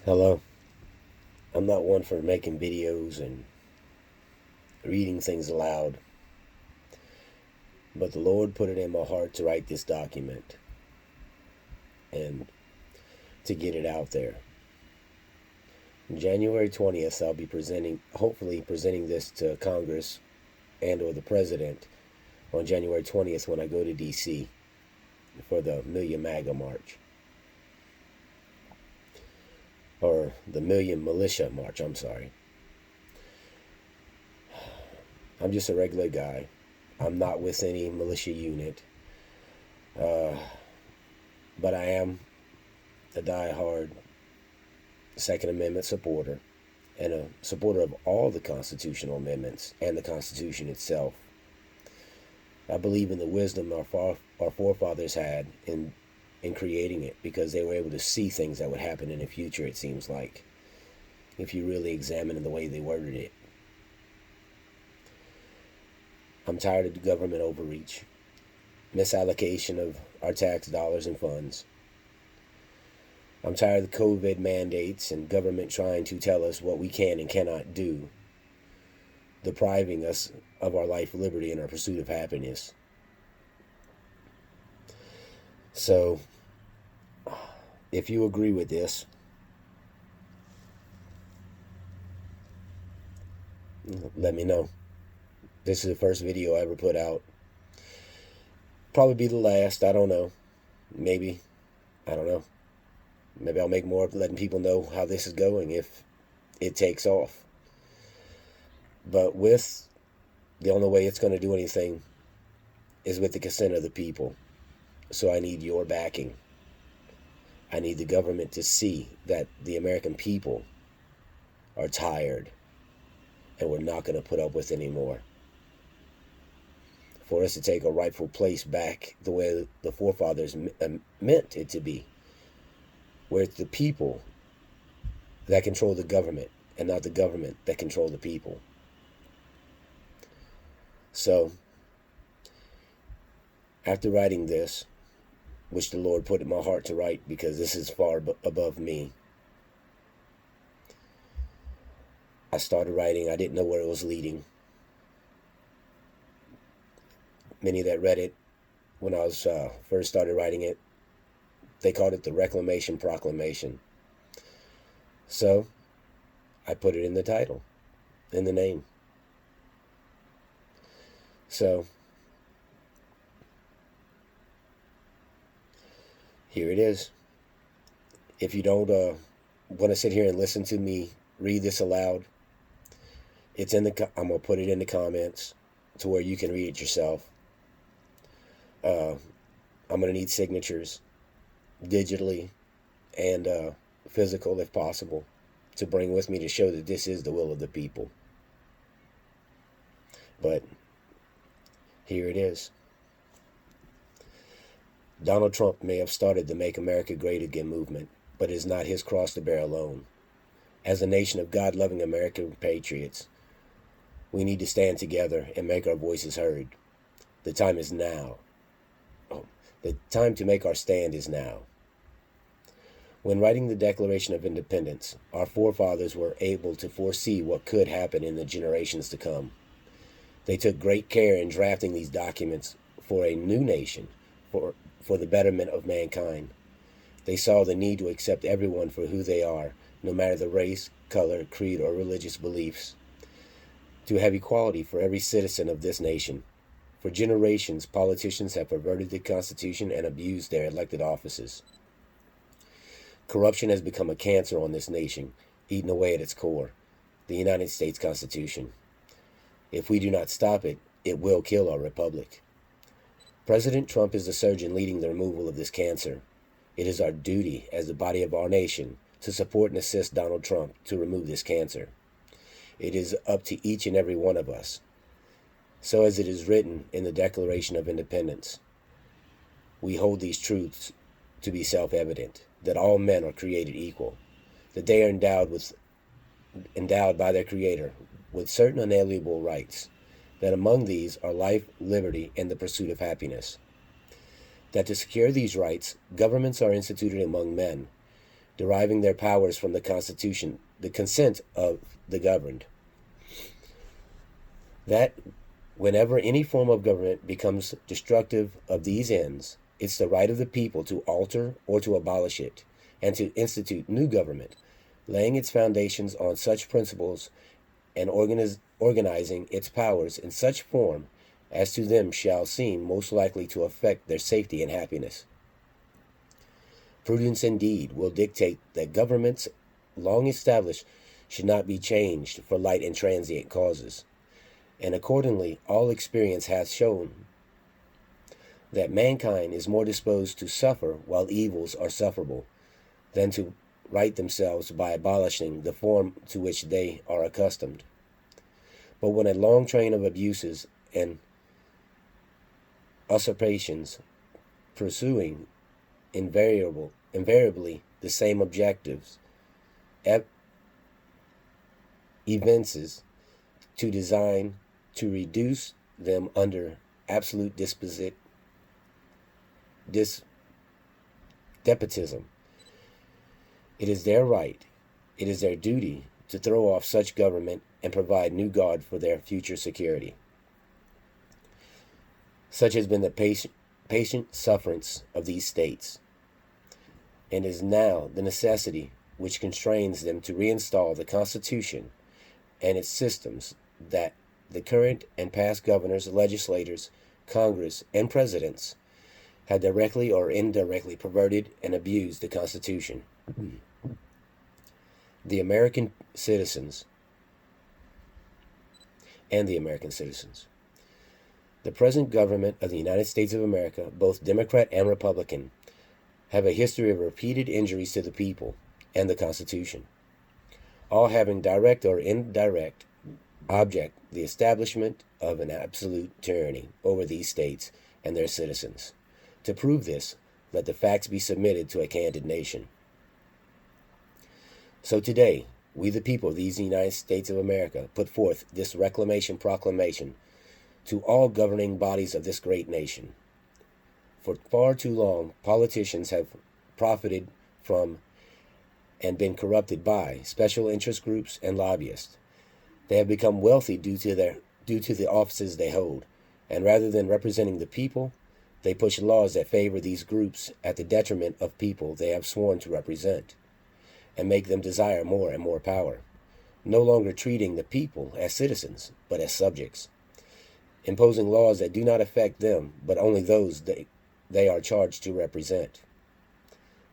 Hello. I'm not one for making videos and reading things aloud, but the Lord put it in my heart to write this document and to get it out there. On January 20th, I'll be hopefully presenting this to Congress and or the President on January 20th when I go to D.C. for the Million MAGA March. Or the Million Militia March, I'm sorry. I'm just a regular guy. I'm not with any militia unit. Uh, but I am a die-hard Second Amendment supporter and a supporter of all the constitutional amendments and the Constitution itself. I believe in the wisdom our forefathers had in creating it, because they were able to see things that would happen in the future, it seems like, if you really examine the way they worded it. I'm tired of the government overreach, misallocation of our tax dollars and funds. I'm tired of the COVID mandates and government trying to tell us what we can and cannot do, depriving us of our life, liberty, and our pursuit of happiness. So, if you agree with this, let me know. This is the first video I ever put out. Probably be the last. I don't know. Maybe. I don't know. Maybe I'll make more of letting people know how this is going if it takes off. But the only way it's going to do anything is with the consent of the people. So I need your backing. I need the government to see that the American people are tired and we're not going to put up with anymore. For us to take a rightful place back the way the forefathers meant it to be, where it's the people that control the government and not the government that control the people. So, after writing this, which the Lord put in my heart to write because this is far above me, I started writing. I didn't know where it was leading. Many that read it when I was first started writing it, they called it the Reclamation Proclamation. So I put it in the title, in the name. So here it is. If you don't want to sit here and listen to me read this aloud, I'm gonna put it in the comments to where you can read it yourself. I'm gonna need signatures, digitally and physical if possible, to bring with me to show that this is the will of the people. But here it is. Donald Trump may have started the Make America Great Again movement, but it is not his cross to bear alone. As a nation of God-loving American patriots, we need to stand together and make our voices heard. The time is now. The time to make our stand is now. When writing the Declaration of Independence, our forefathers were able to foresee what could happen in the generations to come. They took great care in drafting these documents for a new nation, for the betterment of mankind. They saw the need to accept everyone for who they are, no matter the race, color, creed, or religious beliefs. To have equality for every citizen of this nation. For generations, politicians have perverted the Constitution and abused their elected offices. Corruption has become a cancer on this nation, eating away at its core, the United States Constitution. If we do not stop it, it will kill our republic. President Trump is the surgeon leading the removal of this cancer. It is our duty as the body of our nation to support and assist Donald Trump to remove this cancer. It is up to each and every one of us. So as it is written in the Declaration of Independence, we hold these truths to be self-evident, that all men are created equal, that they are endowed by their Creator with certain unalienable rights, that among these are life, liberty, and the pursuit of happiness. That to secure these rights, governments are instituted among men, deriving their powers from the Constitution, the consent of the governed. That whenever any form of government becomes destructive of these ends, it's the right of the people to alter or to abolish it, and to institute new government, laying its foundations on such principles and organizing its powers in such form as to them shall seem most likely to affect their safety and happiness. Prudence indeed will dictate that governments long established should not be changed for light and transient causes, and accordingly all experience hath shown that mankind is more disposed to suffer while evils are sufferable than to right themselves by abolishing the form to which they are accustomed. But when a long train of abuses and usurpations pursuing invariably the same objectives, evinces to design to reduce them under absolute despotism. It is their right, it is their duty to throw off such government and provide new God for their future security. Such has been the patient sufferance of these states, and is now the necessity which constrains them to reinstall the Constitution and its systems that the current and past governors, legislators, Congress, and presidents have directly or indirectly perverted and abused the Constitution. The American citizens. The present government of the United States of America, both Democrat and Republican, have a history of repeated injuries to the people and the Constitution, all having direct or indirect object the establishment of an absolute tyranny over these states and their citizens. To prove this, let the facts be submitted to a candid nation. So today, we the people of these United States of America put forth this Reclamation Proclamation to all governing bodies of this great nation. For far too long, politicians have profited from and been corrupted by special interest groups and lobbyists. They have become wealthy due to the offices they hold, and rather than representing the people, they push laws that favor these groups at the detriment of people they have sworn to represent, and make them desire more and more power, no longer treating the people as citizens, but as subjects, imposing laws that do not affect them, but only those they are charged to represent.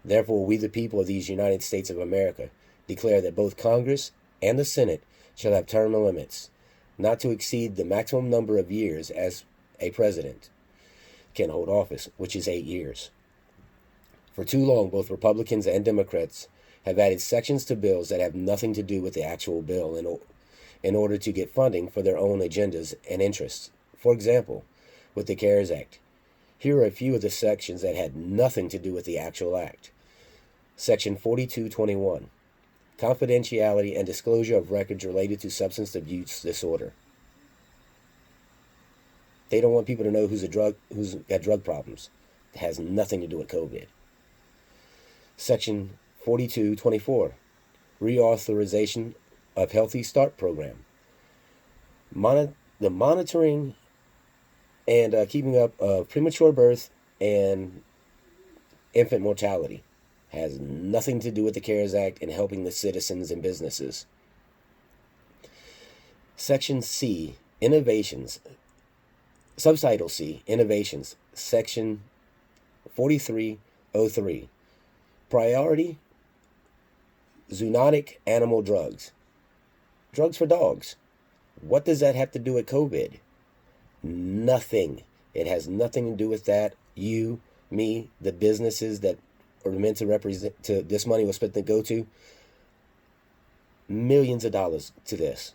Therefore, we the people of these United States of America declare that both Congress and the Senate shall have term limits, not to exceed the maximum number of years as a president can hold office, which is 8 years. For too long, both Republicans and Democrats have added sections to bills that have nothing to do with the actual bill in order to get funding for their own agendas and interests. For example, with the CARES Act, here are a few of the sections that had nothing to do with the actual act. Section 4221, confidentiality and disclosure of records related to substance abuse disorder. They don't want people to know who's got drug problems. It has nothing to do with COVID. Section 4224, reauthorization of Healthy Start Program. The monitoring and keeping up of premature birth and infant mortality has nothing to do with the CARES Act and helping the citizens and businesses. Section C, innovations. Subtitle C, innovations. Section 4303, priority zoonotic animal drugs. Drugs for dogs. What does that have to do with COVID? Nothing. It has nothing to do with that. You, me, the businesses that are meant to represent, this money was spent to go to, millions of dollars to this.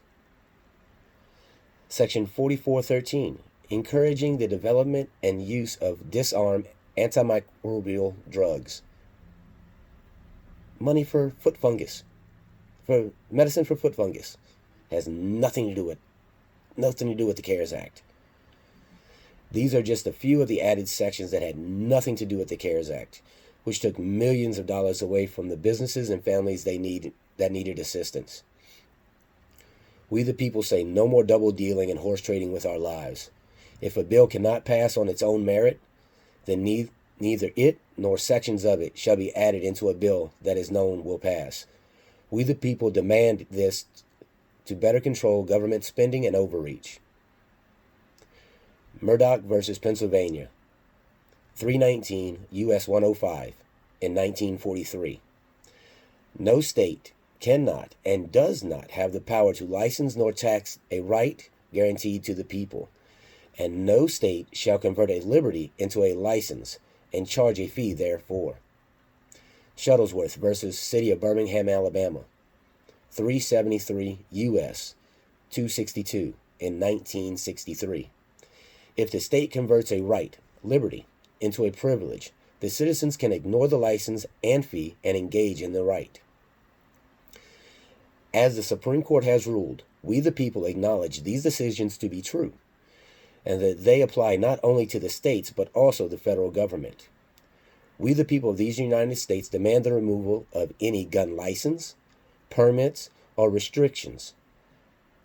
Section 4413, encouraging the development and use of disarm antimicrobial drugs. Money for foot fungus, for medicine for foot fungus, has nothing to do with the CARES Act. These are just a few of the added sections that had nothing to do with the CARES Act. which took millions of dollars away from the businesses and families that needed assistance. We the people say no more double dealing and horse trading with our lives. If a bill cannot pass on its own merit, then neither it nor sections of it shall be added into a bill that is known will pass. We the people demand this to better control government spending and overreach. Murdoch versus Pennsylvania, 319 U.S. 105 in 1943. No state cannot and does not have the power to license nor tax a right guaranteed to the people, and no state shall convert a liberty into a license and charge a fee therefor. Shuttlesworth versus City of Birmingham, Alabama, 373 U.S. 262 in 1963. If the state converts a right, liberty, into a privilege, the citizens can ignore the license and fee and engage in the right. As the Supreme Court has ruled, we the people acknowledge these decisions to be true, and that they apply not only to the states but also the federal government. We the people of these United States demand the removal of any gun license, permits, or restrictions,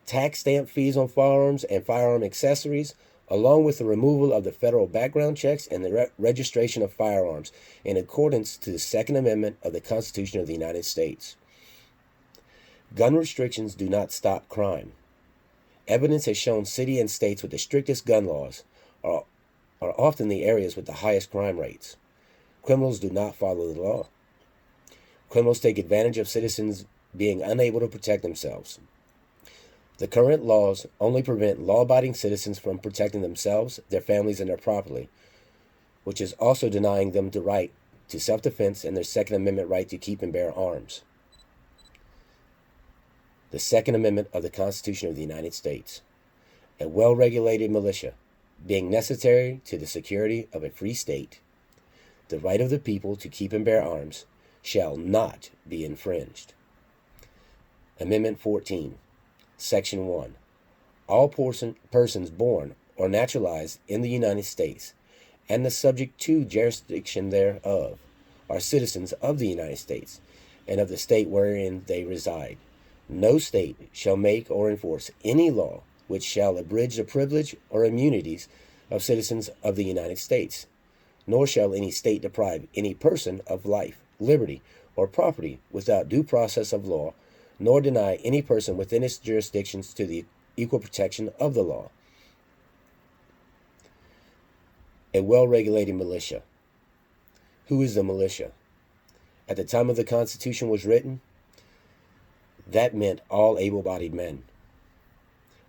tax stamp fees on firearms and firearm accessories, along with the removal of the federal background checks and the registration of firearms in accordance to the Second Amendment of the Constitution of the United States. Gun restrictions do not stop crime. Evidence has shown cities and states with the strictest gun laws are often the areas with the highest crime rates. Criminals do not follow the law. Criminals take advantage of citizens being unable to protect themselves. The current laws only prevent law-abiding citizens from protecting themselves, their families, and their property, which is also denying them the right to self-defense and their Second Amendment right to keep and bear arms. The Second Amendment of the Constitution of the United States. A well-regulated militia, being necessary to the security of a free state, the right of the people to keep and bear arms shall not be infringed. Amendment 14. Section 1. All persons born or naturalized in the United States and the subject to jurisdiction thereof are citizens of the United States and of the state wherein they reside. No state shall make or enforce any law which shall abridge the privilege or immunities of citizens of the United States, nor shall any state deprive any person of life, liberty, or property without due process of law, nor deny any person within its jurisdictions to the equal protection of the law. A well-regulated militia. Who is the militia? At the time of the Constitution was written, that meant all able-bodied men.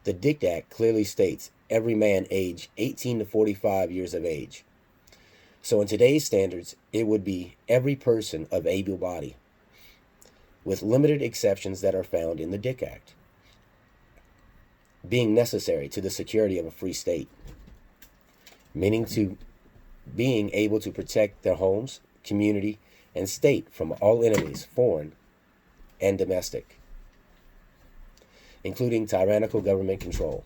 The Dick Act clearly states every man aged 18 to 45 years of age. So in today's standards, it would be every person of able body, with limited exceptions that are found in the Dick Act, being necessary to the security of a free state, meaning to being able to protect their homes, community, and state from all enemies, foreign and domestic, including tyrannical government control.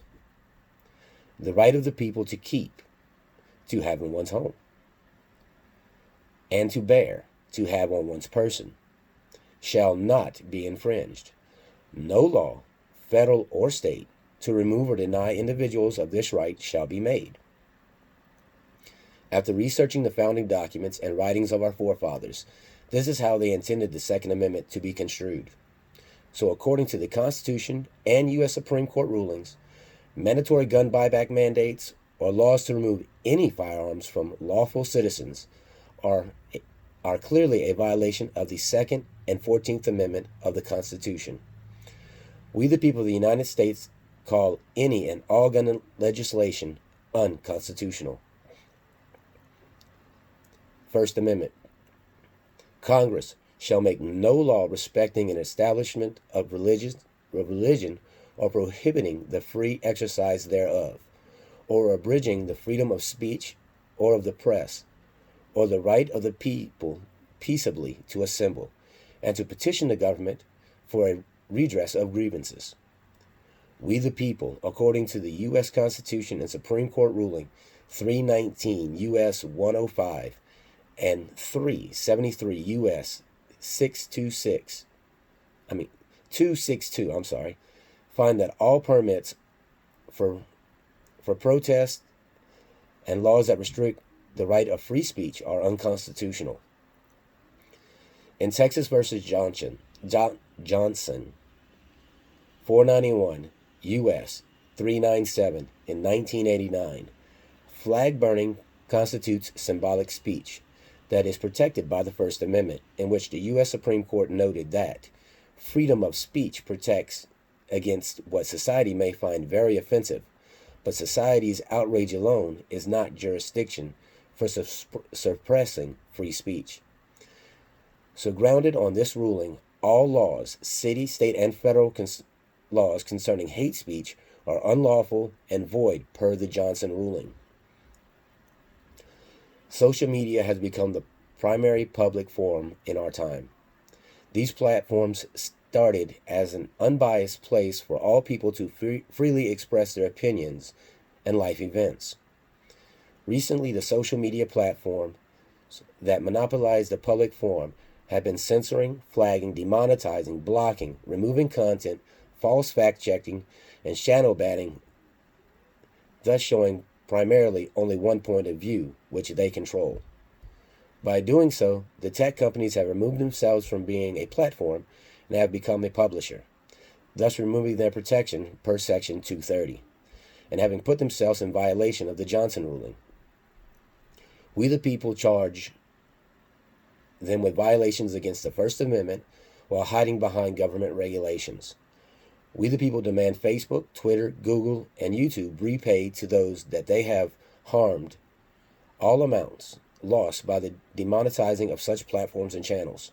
The right of the people to keep, to have in one's home, and to bear, to have on one's person, shall not be infringed. No law, federal or state, to remove or deny individuals of this right shall be made. After researching the founding documents and writings of our forefathers, this is how they intended the Second Amendment to be construed. So according to the Constitution and U.S. Supreme Court rulings, mandatory gun buyback mandates or laws to remove any firearms from lawful citizens are clearly a violation of the Second and 14th Amendment of the Constitution. We the people of the United States call any and all gun legislation unconstitutional. First Amendment. Congress shall make no law respecting an establishment of religion or prohibiting the free exercise thereof, or abridging the freedom of speech or of the press, or the right of the people peaceably to assemble, and to petition the government for a redress of grievances. We the people, according to the U.S. Constitution and Supreme Court ruling 319 U.S. 105 and 373 U.S. 262, find that all permits for protest and laws that restrict the right of free speech are unconstitutional. In Texas versus Johnson, 491 U.S. 397 in 1989, flag burning constitutes symbolic speech that is protected by the First Amendment, in which the U.S. Supreme Court noted that freedom of speech protects against what society may find very offensive, but society's outrage alone is not jurisdiction for suppressing free speech. So grounded on this ruling, all laws, city, state, and federal laws concerning hate speech are unlawful and void per the Johnson ruling. Social media has become the primary public forum in our time. These platforms started as an unbiased place for all people to freely express their opinions and life events. Recently, the social media platforms that monopolize the public forum have been censoring, flagging, demonetizing, blocking, removing content, false fact-checking, and shadow banning, thus showing primarily only one point of view, which they control. By doing so, the tech companies have removed themselves from being a platform and have become a publisher, thus removing their protection per Section 230, and having put themselves in violation of the Johnson ruling. We the people charge them with violations against the First Amendment while hiding behind government regulations. We the people demand Facebook, Twitter, Google, and YouTube repay to those that they have harmed all amounts lost by the demonetizing of such platforms and channels.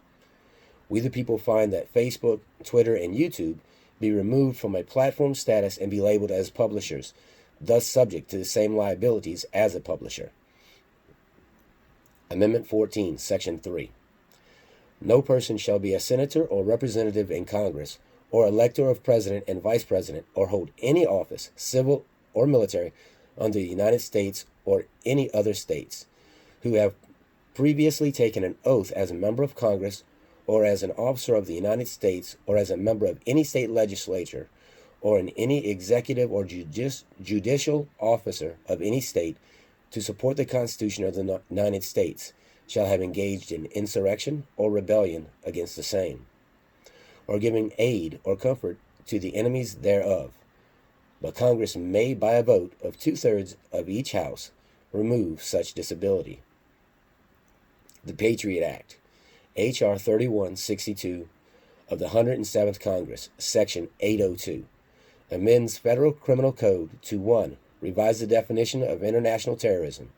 We the people find that Facebook, Twitter, and YouTube be removed from a platform status and be labeled as publishers, thus subject to the same liabilities as a publisher. Amendment 14, Section 3. No person shall be a senator or representative in Congress, or elector of president and vice president, or hold any office, civil or military, under the United States or any other states, who have previously taken an oath as a member of Congress, or as an officer of the United States, or as a member of any state legislature, or in any executive or judicial officer of any state, to support the Constitution of the United States, shall have engaged in insurrection or rebellion against the same, or giving aid or comfort to the enemies thereof. But Congress may, by a vote of 2/3 of each house, remove such disability. The Patriot Act, H.R. 3162 of the 107th Congress, Section 802, amends Federal Criminal Code to 1. Revise the definition of international terrorism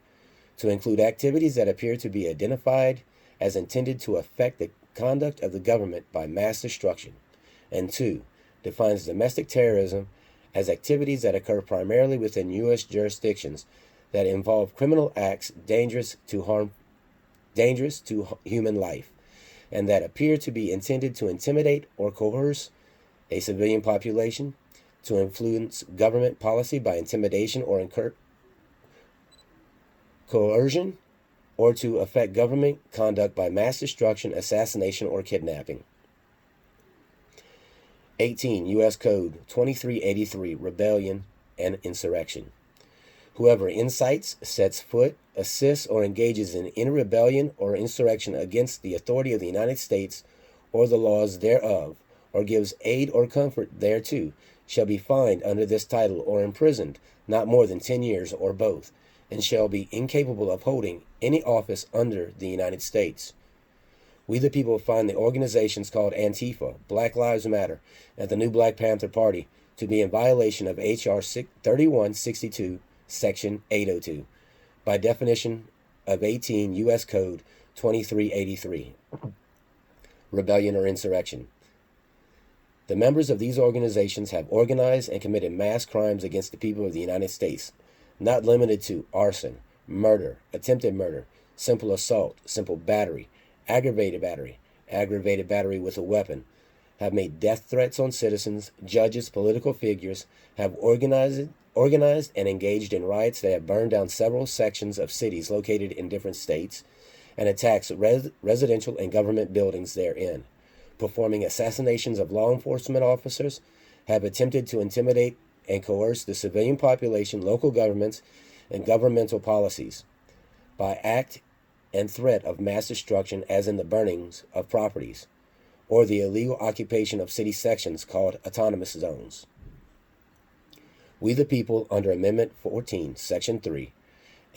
to include activities that appear to be identified as intended to affect the conduct of the government by mass destruction, and 2. Defines domestic terrorism as activities that occur primarily within U.S. jurisdictions that involve criminal acts dangerous to human life, and that appear to be intended to intimidate or coerce a civilian population, to influence government policy by intimidation or coercion, or to affect government conduct by mass destruction, assassination, or kidnapping. 18. U.S. Code 2383, Rebellion and Insurrection. Whoever incites, sets foot, assists, or engages in any rebellion or insurrection against the authority of the United States or the laws thereof, or gives aid or comfort thereto, shall be fined under this title or imprisoned not more than 10 years or both, and shall be incapable of holding any office under the United States. We the people find the organizations called Antifa, Black Lives Matter, and the New Black Panther Party to be in violation of H.R. 3162, Section 802, by definition of 18 U.S. Code 2383, rebellion or insurrection. The members of these organizations have organized and committed mass crimes against the people of the United States, not limited to arson, murder, attempted murder, simple assault, simple battery, aggravated battery with a weapon, have made death threats on citizens, judges, political figures, have organized and engaged in riots that have burned down several sections of cities located in different states, and attacks residential and government buildings therein, performing assassinations of law enforcement officers, have attempted to intimidate and coerce the civilian population, local governments, and governmental policies by act and threat of mass destruction, as in the burnings of properties or the illegal occupation of city sections called autonomous zones. We the people, under Amendment 14, Section 3,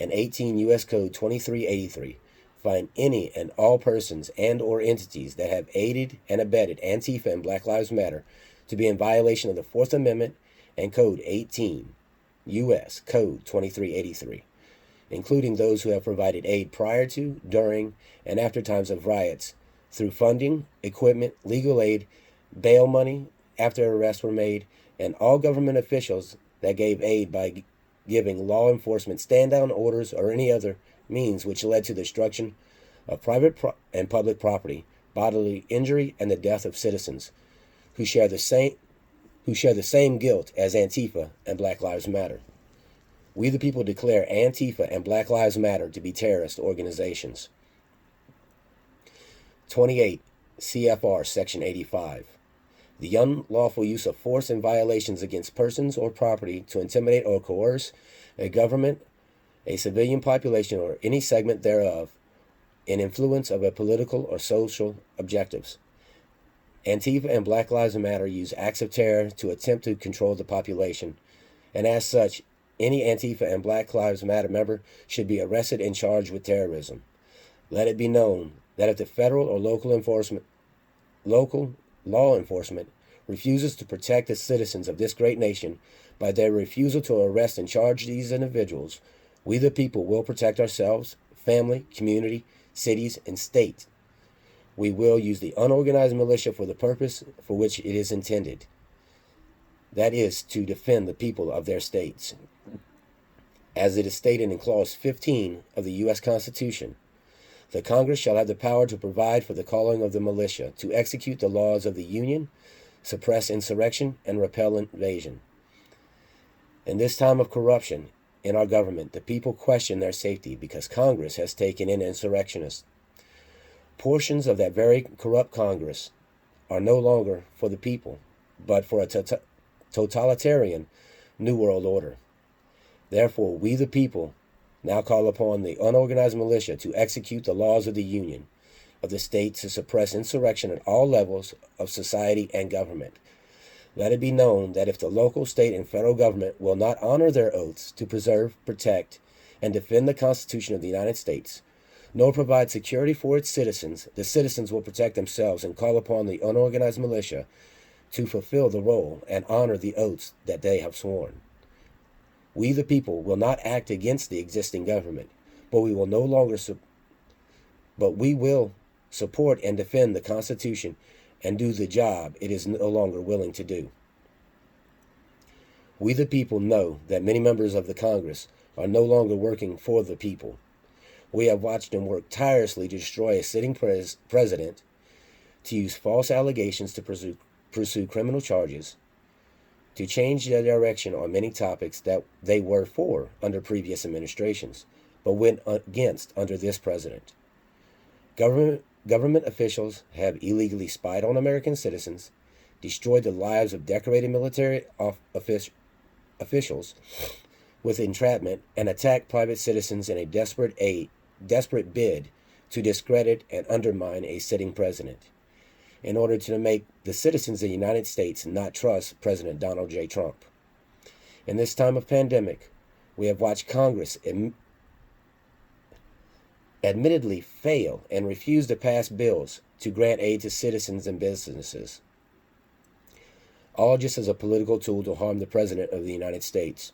and 18 U.S. Code 2383, find any and all persons and or entities that have aided and abetted Antifa and Black Lives Matter to be in violation of the Fourth Amendment and Code 18 U.S. Code 2383, including those who have provided aid prior to, during, and after times of riots through funding, equipment, legal aid, bail money after arrests were made, and all government officials that gave aid by giving law enforcement stand-down orders or any other means which led to the destruction of private and public property, bodily injury, and the death of citizens who share the same guilt as Antifa and Black Lives Matter. We the people declare Antifa and Black Lives Matter to be terrorist organizations. 28 CFR Section 85. The unlawful use of force and violations against persons or property to intimidate or coerce a government, a civilian population, or any segment thereof in influence of a political or social objectives. Antifa and Black Lives Matter use acts of terror to attempt to control the population, and as such, any Antifa and Black Lives Matter member should be arrested and charged with terrorism. Let it be known that if the federal or local law enforcement refuses to protect the citizens of this great nation by their refusal to arrest and charge these individuals, we the people will protect ourselves, family, community, cities, and state. We will use the unorganized militia for the purpose for which it is intended. That is, to defend the people of their states. As it is stated in Clause 15 of the U.S. Constitution, the Congress shall have the power to provide for the calling of the militia, to execute the laws of the Union, suppress insurrection, and repel invasion. In this time of corruption in our government, the people question their safety because Congress has taken in insurrectionists. Portions of that very corrupt Congress are no longer for the people, but for a totalitarian New World Order. Therefore, we the people now call upon the unorganized militia to execute the laws of the Union, of the state, to suppress insurrection at all levels of society and government. Let it be known that if the local, state, and federal government will not honor their oaths to preserve, protect, and defend the Constitution of the United States, nor provide security for its citizens, the citizens will protect themselves and call upon the unorganized militia to fulfill the role and honor the oaths that they have sworn. We the people will not act against the existing government, but we will support and defend the Constitution and do the job it is no longer willing to do. We the people know that many members of the Congress are no longer working for the people. We have watched them work tirelessly to destroy a sitting president, to use false allegations to pursue criminal charges, to change their direction on many topics that they were for under previous administrations, but went against under this president. Government officials have illegally spied on American citizens, destroyed the lives of decorated military officials with entrapment, and attacked private citizens in a desperate bid to discredit and undermine a sitting president, in order to make the citizens of the United States not trust President Donald J. Trump. In this time of pandemic, we have watched Congress admittedly fail and refuse to pass bills to grant aid to citizens and businesses, all just as a political tool to harm the President of the United States.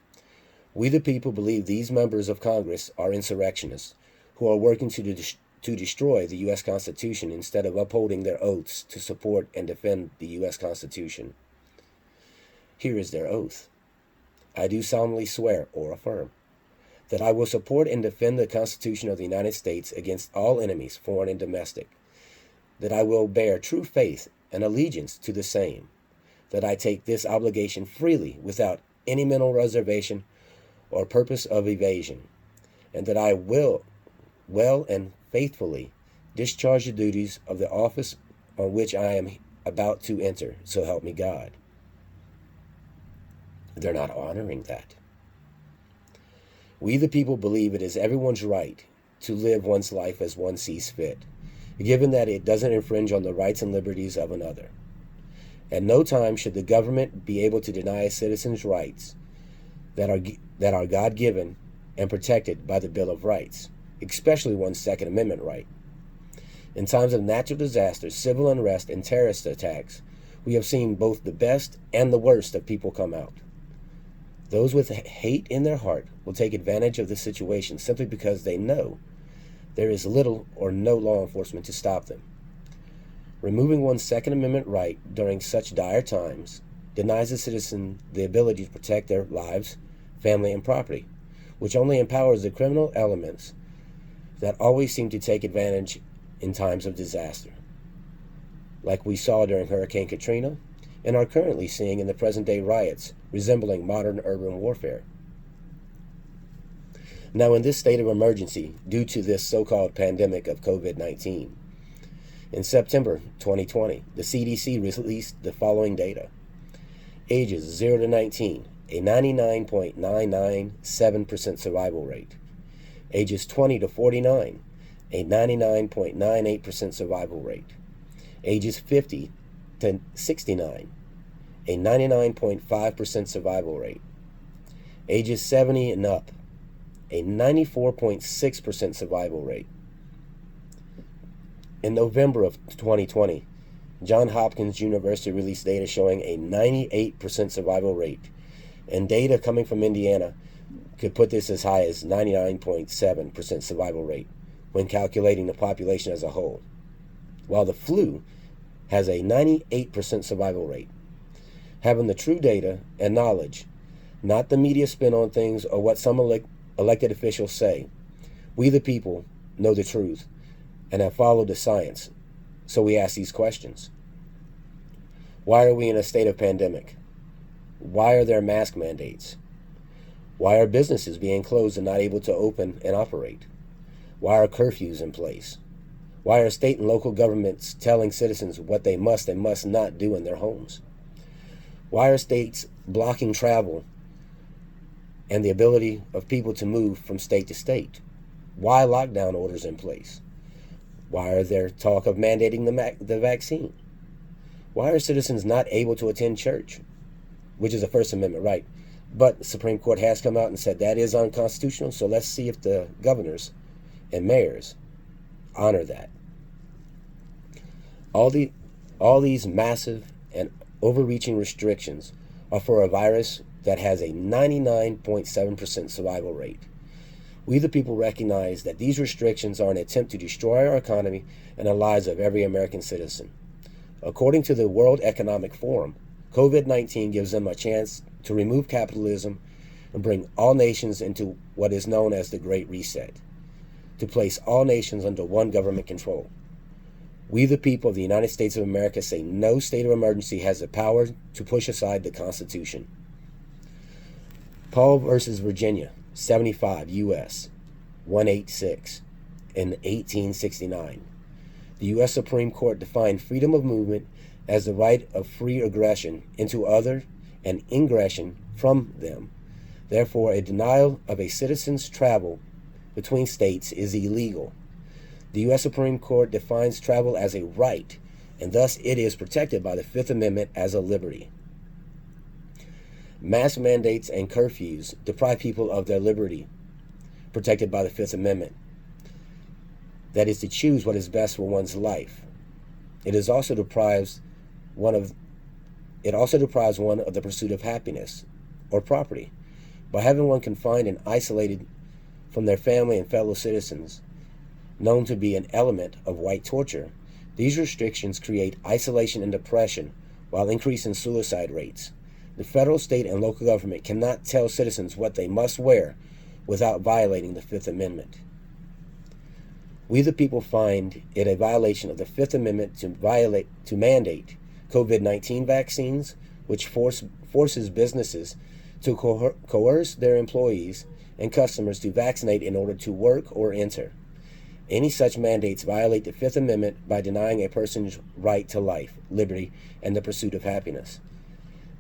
We the people believe these members of Congress are insurrectionists who are working to destroy the U.S. Constitution instead of upholding their oaths to support and defend the U.S. Constitution. Here is their oath. I do solemnly swear or affirm that I will support and defend the Constitution of the United States against all enemies, foreign and domestic, that I will bear true faith and allegiance to the same, that I take this obligation freely without any mental reservation or purpose of evasion, and that I will well and faithfully discharge the duties of the office on which I am about to enter, so help me God. They're not honoring that. We the people believe it is everyone's right to live one's life as one sees fit, given that it doesn't infringe on the rights and liberties of another. At no time should the government be able to deny a citizen's rights that are God-given and protected by the Bill of Rights, especially one's Second Amendment right. In times of natural disasters, civil unrest, and terrorist attacks, we have seen both the best and the worst of people come out. Those with hate in their heart will take advantage of the situation simply because they know there is little or no law enforcement to stop them. Removing one's Second Amendment right during such dire times denies a citizen the ability to protect their lives, family, and property, which only empowers the criminal elements that always seem to take advantage in times of disaster, like we saw during Hurricane Katrina and are currently seeing in the present-day riots resembling modern urban warfare. Now, in this state of emergency due to this so-called pandemic of COVID-19, in September 2020, the CDC released the following data. Ages 0 to 19, a 99.997% survival rate. Ages 20 to 49, a 99.98% survival rate. Ages 50 to 69, a 99.5% survival rate. Ages 70 and up, a 94.6% survival rate. In November of 2020, Johns Hopkins University released data showing a 98% survival rate, and data coming from Indiana could put this as high as 99.7% survival rate when calculating the population as a whole, while the flu has a 98% survival rate. Having the true data and knowledge, not the media spin on things or what some elected officials say, we the people know the truth and have followed the science, so we ask these questions. Why are we in a state of pandemic? Why are there mask mandates? Why are businesses being closed and not able to open and operate? Why are curfews in place? Why are state and local governments telling citizens what they must and must not do in their homes? Why are states blocking travel and the ability of people to move from state to state? Why lockdown orders in place? Why are there talk of mandating the vaccine? Why are citizens not able to attend church, which is a First Amendment right? But the Supreme Court has come out and said that is unconstitutional, so let's see if the governors and mayors honor that. All these massive and overreaching restrictions are for a virus that has a 99.7% survival rate. We the people recognize that these restrictions are an attempt to destroy our economy and the lives of every American citizen. According to the World Economic Forum, COVID-19 gives them a chance to remove capitalism and bring all nations into what is known as the Great Reset, to place all nations under one government control. We the people of the United States of America say no state of emergency has the power to push aside the Constitution. Paul versus Virginia, 75 U.S. 186 in 1869. The U.S. Supreme Court defined freedom of movement as the right of free aggression into others and ingression from them. Therefore, a denial of a citizen's travel between states is illegal. The U.S. Supreme Court defines travel as a right, and thus it is protected by the Fifth Amendment as a liberty. Mask mandates and curfews deprive people of their liberty, protected by the Fifth Amendment. That is to choose what is best for one's life. It also deprives one of the pursuit of happiness or property. By having one confined and isolated from their family and fellow citizens, known to be an element of white torture, these restrictions create isolation and depression while increasing suicide rates. The federal, state, and local government cannot tell citizens what they must wear without violating the Fifth Amendment. We the people find it a violation of the Fifth Amendment to mandate COVID-19 vaccines, which forces businesses to coerce their employees and customers to vaccinate in order to work or enter. Any such mandates violate the Fifth Amendment by denying a person's right to life, liberty, and the pursuit of happiness.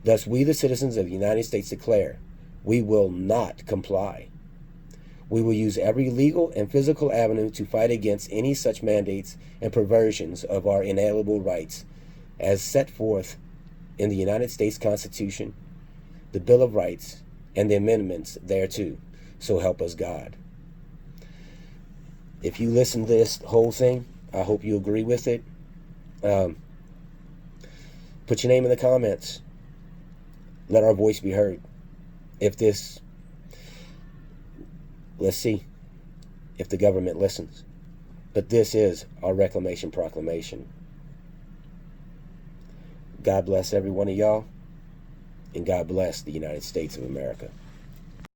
Thus, we, the citizens of the United States, declare we will not comply. We will use every legal and physical avenue to fight against any such mandates and perversions of our inalienable rights as set forth in the United States Constitution, the Bill of Rights, and the amendments thereto. So help us God. If you listen to this whole thing, I hope you agree with it. Put your name in the comments. Let our voice be heard. Let's see if the government listens. But this is our Reclamation Proclamation. God bless every one of y'all, and God bless the United States of America.